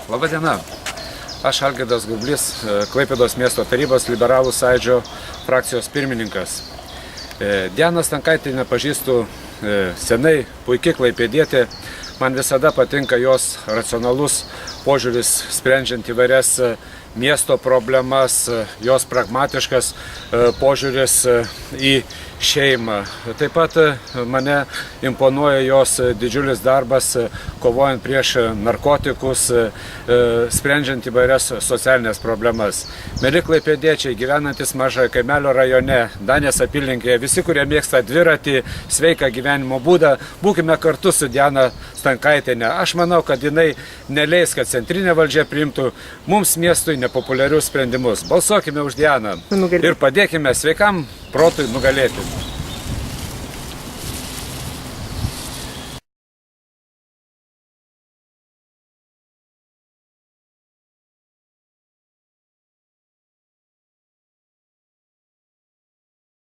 Labą dieną. Aš Algirdas Gurblys, Klaipėdos miesto tarybos liberalų sąjūdžio frakcijos pirmininkas. Dianą Stankaitienę pažįstu senai, puikiai klaipėdietė. Man visada patinka jos racionalus požiūris, sprendžiant įvairias miesto problemas, jos pragmatiškas požiūris į šeimą. Taip pat mane imponuoja jos didžiulis darbas, kovojant prieš narkotikus, sprendžiant įvairias socialinės problemas. Mieli klaipėdiečiai, gyvenantis Mažojo Kaimelio rajone, Danės apylinkėje, visi, kurie mėgsta dviratį, sveiką gyvenimo būdą, būkime kartu su Diana Stankaitiene. Aš manau, kad jinai neleis, kad centrinė valdžia priimtų mums miestui nepopuliarius sprendimus. Balsuokime už Dianą ir padėkime sveikam protui nugalėti.